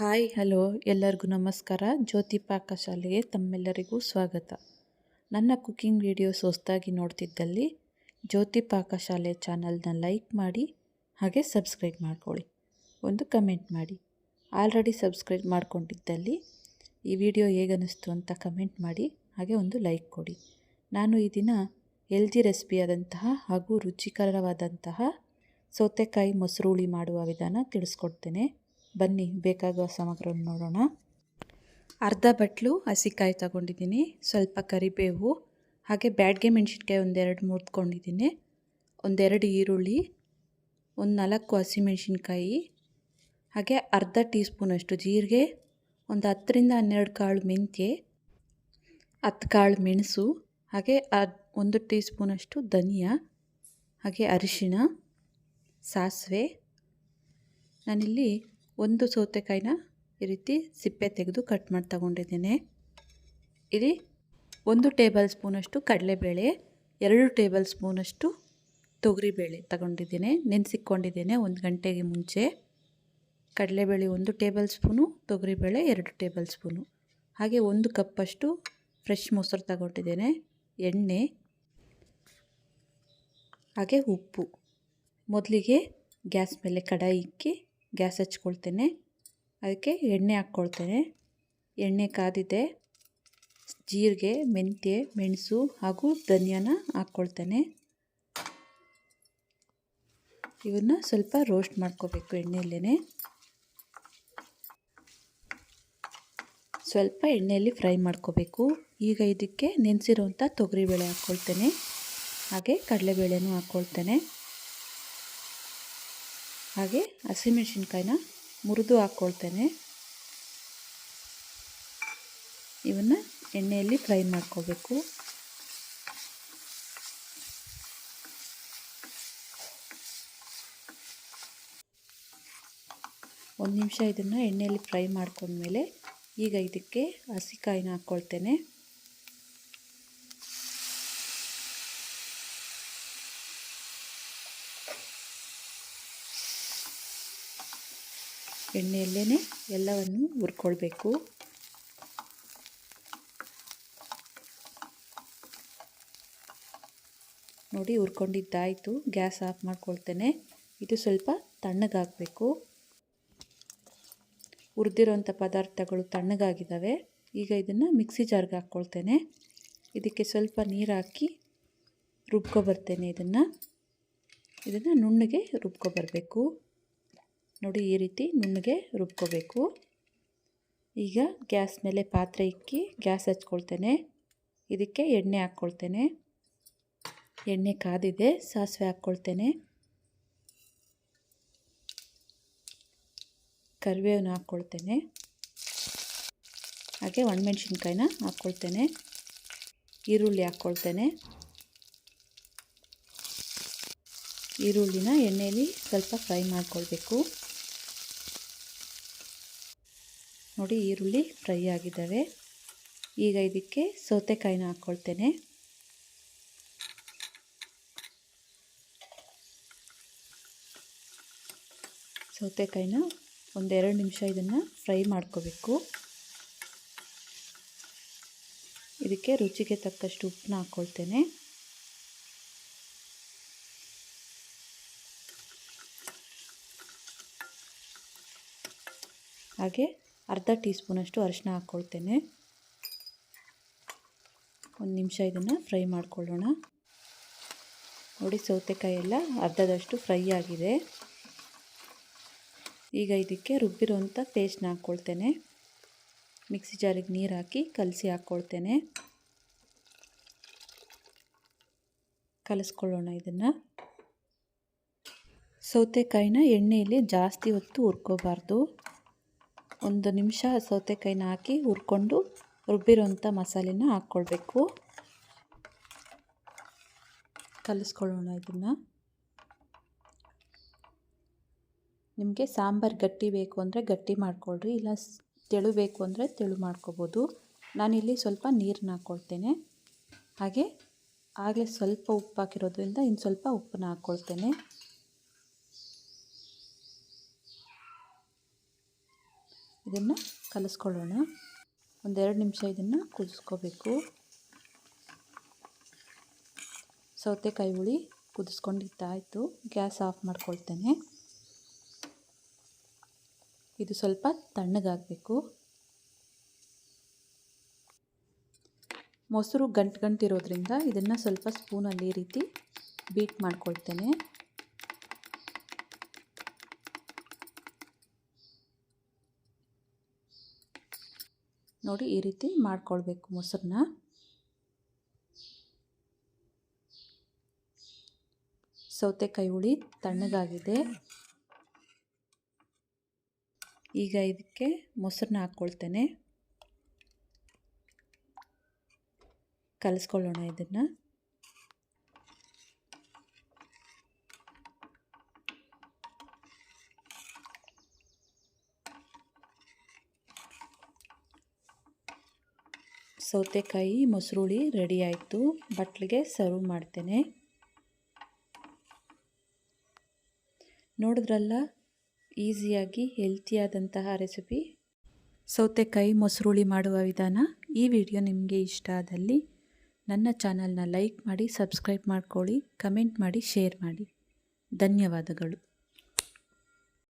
Hi hello ಎಲ್ಲರಿಗೂ ನಮಸ್ಕಾರ. ಜ್ಯೋತಿ ಪಾಕಶಾಲೆಗೆ ತಮ್ಮೆಲ್ಲರಿಗೂ ಸ್ವಾಗತ. ನನ್ನ ಕುಕ್ಕಿಂಗ್ ವಿಡಿಯೋಸ್ ಹೊಸದಾಗಿ ನೋಡ್ತಿದ್ದಲ್ಲಿ ಜ್ಯೋತಿ ಪಾಕಶಾಲೆ ಚಾನಲ್ನ ಲೈಕ್ ಮಾಡಿ, ಹಾಗೆ ಸಬ್ಸ್ಕ್ರೈಬ್ ಮಾಡ್ಕೊಳ್ಳಿ, ಒಂದು ಕಮೆಂಟ್ ಮಾಡಿ. ಆಲ್ರೆಡಿ ಸಬ್ಸ್ಕ್ರೈಬ್ ಮಾಡ್ಕೊಂಡಿದ್ದಲ್ಲಿ ಈ ವಿಡಿಯೋ ಹೇಗನ್ನಿಸ್ತು ಅಂತ ಕಮೆಂಟ್ ಮಾಡಿ, ಹಾಗೆ ಒಂದು ಲೈಕ್ ಕೊಡಿ. ನಾನು ಈ ದಿನ ಹೆಲ್ದಿ ರೆಸಿಪಿಯಾದಂತಹ ಹಾಗೂ ರುಚಿಕರವಾದಂತಹ ಸೌತೆಕಾಯಿ ಮೊಸರುಳಿ ಮಾಡುವ ವಿಧಾನ ತಿಳಿಸ್ಕೊಡ್ತೇನೆ. ಬನ್ನಿ ಬೇಕಾಗುವ ಸಾಮಗ್ರಿಗಳನ್ನು ನೋಡೋಣ. ಅರ್ಧ ಬಟ್ಲು ಹಸಿಕಾಯಿ ತಗೊಂಡಿದ್ದೀನಿ, ಸ್ವಲ್ಪ ಕರಿಬೇವು, ಹಾಗೆ ಬ್ಯಾಡಗೆ ಮೆಣಸಿನ್ಕಾಯಿ ಒಂದೆರಡು ಮುರಿದ್ಕೊಂಡಿದ್ದೀನಿ, ಒಂದೆರಡು ಈರುಳ್ಳಿ, ಒಂದು 4 ಹಸಿಮೆಣಸಿನ್ಕಾಯಿ, ಹಾಗೆ ಅರ್ಧ ಟೀ ಸ್ಪೂನಷ್ಟು ಜೀರಿಗೆ, ಒಂದು 10ರಿಂದ 12 ಕಾಳು ಮೆಂತ್ಯ, 10 ಕಾಳು ಮೆಣಸು, ಹಾಗೆ 1 ಟೀ ಸ್ಪೂನಷ್ಟು ಧನಿಯಾ, ಹಾಗೆ ಅರಿಶಿಣ, ಸಾಸಿವೆ. ನಾನಿಲ್ಲಿ ಒಂದು ಸೌತೆಕಾಯಿನ ಈ ರೀತಿ ಸಿಪ್ಪೆ ತೆಗೆದು ಕಟ್ ಮಾಡಿ ತಗೊಂಡಿದ್ದೇನೆ. ಇಲ್ಲಿ 1 ಟೇಬಲ್ ಸ್ಪೂನಷ್ಟು ಕಡಲೆಬೇಳೆ, 2 ಟೇಬಲ್ ಸ್ಪೂನಷ್ಟು ತೊಗರಿಬೇಳೆ ತಗೊಂಡಿದ್ದೇನೆ. ನೆನೆಸಿಕೊಂಡಿದ್ದೇನೆ 1 ಗಂಟೆಗೆ ಮುಂಚೆ. ಕಡಲೆಬೇಳೆ 1 ಟೇಬಲ್ ಸ್ಪೂನು, ತೊಗರಿಬೇಳೆ 2 ಟೇಬಲ್ ಸ್ಪೂನು, ಹಾಗೆ 1 ಕಪ್ಪಷ್ಟು ಫ್ರೆಶ್ ಮೊಸರು ತಗೊಂಡಿದ್ದೇನೆ, ಎಣ್ಣೆ, ಹಾಗೆ ಉಪ್ಪು. ಮೊದಲಿಗೆ ಗ್ಯಾಸ್ ಮೇಲೆ ಕಡಾಯಿ ಇಕ್ಕಿ ಗ್ಯಾಸ್ ಹಚ್ಕೊಳ್ತೇನೆ. ಅದಕ್ಕೆ ಎಣ್ಣೆ ಹಾಕ್ಕೊಳ್ತೇನೆ. ಎಣ್ಣೆ ಕಾದಿದೆ. ಜೀರಿಗೆ, ಮೆಂತ್ಯ, ಮೆಣಸು ಹಾಗೂ ಧನಿಯಾನ ಹಾಕ್ಕೊಳ್ತೇನೆ. ಇವನ್ನ ಸ್ವಲ್ಪ ರೋಸ್ಟ್ ಮಾಡ್ಕೋಬೇಕು ಎಣ್ಣೆಯಲ್ಲೇ. ಸ್ವಲ್ಪ ಎಣ್ಣೆಯಲ್ಲಿ ಫ್ರೈ ಮಾಡ್ಕೋಬೇಕು. ಈಗ ಇದಕ್ಕೆ ನೆನೆಸಿರುವಂಥ ತೊಗರಿಬೇಳೆ ಹಾಕ್ಕೊಳ್ತೇನೆ, ಹಾಗೆ ಕಡಲೆಬೇಳೆನೂ ಹಾಕ್ಕೊಳ್ತೇನೆ, ಹಾಗೆ ಹಸಿಮೆಣಸಿನ್ಕಾಯಿನ ಮುರಿದು ಹಾಕ್ಕೊಳ್ತೇನೆ. ಇವನ್ನ ಎಣ್ಣೆಯಲ್ಲಿ ಫ್ರೈ ಮಾಡ್ಕೋಬೇಕು. ಒಂದು ನಿಮಿಷ ಇದನ್ನು ಎಣ್ಣೆಯಲ್ಲಿ ಫ್ರೈ ಮಾಡ್ಕೊಂಡ್ಮೇಲೆ ಈಗ ಇದಕ್ಕೆ ಹಸಿಕಾಯಿನ ಹಾಕ್ಕೊಳ್ತೇನೆ. ಎಣ್ಣೆಯಲ್ಲೇ ಎಲ್ಲವನ್ನು ಹುರ್ಕೊಳ್ಬೇಕು. ನೋಡಿ, ಹುರ್ಕೊಂಡಿದ್ದಾಯಿತು. Gas off ಮಾಡ್ಕೊಳ್ತೇನೆ. ಇದು ಸ್ವಲ್ಪ ತಣ್ಣಗಾಗಬೇಕು. ಹುರಿದಿರೋಂಥ ಪದಾರ್ಥಗಳು ತಣ್ಣಗಾಗಿದ್ದಾವೆ. ಈಗ ಇದನ್ನು ಮಿಕ್ಸಿ ಜಾರ್ಗೆ ಹಾಕ್ಕೊಳ್ತೇನೆ. ಇದಕ್ಕೆ ಸ್ವಲ್ಪ ನೀರು ಹಾಕಿ ರುಬ್ಕೊಬರ್ತೇನೆ. ಇದನ್ನು ನುಣ್ಣಗೆ ರುಬ್ಕೊಬರಬೇಕು. ನೋಡಿ, ಈ ರೀತಿ ನುಣ್ಣಗೆ ರುಬ್ಕೋಬೇಕು. ಈಗ ಗ್ಯಾಸ್ ಮೇಲೆ ಪಾತ್ರೆ ಇಕ್ಕಿ ಗ್ಯಾಸ್ ಹಚ್ಕೊಳ್ತೇನೆ. ಇದಕ್ಕೆ ಎಣ್ಣೆ ಹಾಕ್ಕೊಳ್ತೇನೆ. ಎಣ್ಣೆ ಕಾದಿದೆ. ಸಾಸಿವೆ ಹಾಕ್ಕೊಳ್ತೇನೆ, ಕರಿಬೇವನ್ನ ಹಾಕ್ಕೊಳ್ತೇನೆ, ಹಾಗೆ ಒಣಮೆಣಸಿನ್ಕಾಯಿನ ಹಾಕ್ಕೊಳ್ತೇನೆ, ಈರುಳ್ಳಿ ಹಾಕ್ಕೊಳ್ತೇನೆ. ಈರುಳ್ಳಿನ ಎಣ್ಣೆಯಲ್ಲಿ ಸ್ವಲ್ಪ ಫ್ರೈ ಮಾಡ್ಕೊಳ್ಬೇಕು. ನೋಡಿ, ಈರುಳ್ಳಿ ಫ್ರೈ ಆಗಿದ್ದಾವೆ. ಈಗ ಇದಕ್ಕೆ ಸೌತೆಕಾಯಿನ ಹಾಕ್ಕೊಳ್ತೇನೆ. ಸೌತೆಕಾಯಿನ 1-2 ನಿಮಿಷ ಇದನ್ನು ಫ್ರೈ ಮಾಡ್ಕೋಬೇಕು. ಇದಕ್ಕೆ ರುಚಿಗೆ ತಕ್ಕಷ್ಟು ಉಪ್ಪನ್ನ ಹಾಕ್ಕೊಳ್ತೇನೆ. ಹಾಗೆ ಅರ್ಧ ಟೀ ಸ್ಪೂನಷ್ಟು ಅರಿಶಿನ ಹಾಕ್ಕೊಳ್ತೇನೆ. 1 ನಿಮಿಷ ಇದನ್ನು ಫ್ರೈ ಮಾಡ್ಕೊಳ್ಳೋಣ. ನೋಡಿ, ಸೌತೆಕಾಯಿ ಎಲ್ಲ ಅರ್ಧದಷ್ಟು ಫ್ರೈ ಆಗಿದೆ. ಈಗ ಇದಕ್ಕೆ ರುಬ್ಬಿರುವಂಥ ಪೇಸ್ಟ್ನ ಹಾಕ್ಕೊಳ್ತೇನೆ. ಮಿಕ್ಸಿ ಜಾರಿಗೆ ನೀರು ಹಾಕಿ ಕಲಸಿ ಹಾಕ್ಕೊಳ್ತೇನೆ. ಕಲಿಸ್ಕೊಳ್ಳೋಣ ಇದನ್ನು. ಸೌತೆಕಾಯಿನ ಎಣ್ಣೆಯಲ್ಲಿ ಜಾಸ್ತಿ ಹೊತ್ತು ಹುರ್ಕೋಬಾರ್ದು. 1 ನಿಮಿಷ ಸೌತೆಕಾಯಿನ ಹಾಕಿ ಹುರ್ಕೊಂಡು ರುಬ್ಬಿರೋಂಥ ಮಸಾಲೆನ ಹಾಕ್ಕೊಳ್ಬೇಕು. ಕಲಿಸ್ಕೊಳ್ಳೋಣ ಇದನ್ನು. ನಿಮಗೆ ಸಾಂಬಾರು ಗಟ್ಟಿ ಬೇಕು ಅಂದರೆ ಗಟ್ಟಿ ಮಾಡ್ಕೊಳ್ರಿ, ಇಲ್ಲ ತೆಳು ಬೇಕು ಅಂದರೆ ತೆಳು ಮಾಡ್ಕೋಬೋದು. ನಾನಿಲ್ಲಿ ಸ್ವಲ್ಪ ನೀರನ್ನ ಹಾಕ್ಕೊಳ್ತೇನೆ. ಹಾಗೆ ಆಗಲೇ ಸ್ವಲ್ಪ ಉಪ್ಪು ಹಾಕಿರೋದ್ರಿಂದ ಇನ್ನು ಸ್ವಲ್ಪ ಉಪ್ಪನ್ನ ಹಾಕ್ಕೊಳ್ತೇನೆ. ಇದನ್ನು ಕಲಿಸ್ಕೊಳ್ಳೋಣ. ಒಂದೆರಡು ನಿಮಿಷ ಇದನ್ನು ಕುದಿಸ್ಕೋಬೇಕು. ಸೌತೆಕಾಯಿ ಹುಳಿ ಕುದಿಸ್ಕೊಂಡಿದ್ದಾಯಿತು. Gas off ಮಾಡ್ಕೊಳ್ತೇನೆ. ಇದು ಸ್ವಲ್ಪ ತಣ್ಣಗಾಗಬೇಕು. ಮೊಸರು ಗಂಟಿರೋದ್ರಿಂದ ಇದನ್ನು ಸ್ವಲ್ಪ ಸ್ಪೂನಲ್ಲಿ ಈ ರೀತಿ ಬೀಟ್ ಮಾಡ್ಕೊಳ್ತೇನೆ. ನೋಡಿ, ಈ ರೀತಿ ಮಾಡ್ಕೊಳ್ಬೇಕು ಮೊಸರನ್ನ. ಸೌತೆಕಾಯಿ ಹುಳಿ ತಣ್ಣಗಾಗಿದೆ. ಈಗ ಇದಕ್ಕೆ ಮೊಸರನ್ನ ಹಾಕ್ಕೊಳ್ತೇನೆ. ಕಲಿಸ್ಕೊಳ್ಳೋಣ ಇದನ್ನು. ಸೌತೆಕಾಯಿ ಮೊಸರುಳಿ ರೆಡಿ ಆಯಿತು. ಬಟ್ಲಿಗೆ ಸರ್ವ್ ಮಾಡ್ತೇನೆ. ನೋಡಿದ್ರಲ್ಲ, ಈಸಿಯಾಗಿ ಹೆಲ್ತಿಯಾದಂತಹ ರೆಸಿಪಿ ಸೌತೆಕಾಯಿ ಮೊಸರುಳಿ ಮಾಡುವ ವಿಧಾನ. ಈ ವಿಡಿಯೋ ನಿಮಗೆ ಇಷ್ಟ ಆದಲ್ಲಿ ನನ್ನ ಚಾನಲ್ನ ಲೈಕ್ ಮಾಡಿ, ಸಬ್ಸ್ಕ್ರೈಬ್ ಮಾಡ್ಕೊಳ್ಳಿ, ಕಮೆಂಟ್ ಮಾಡಿ, ಶೇರ್ ಮಾಡಿ. ಧನ್ಯವಾದಗಳು.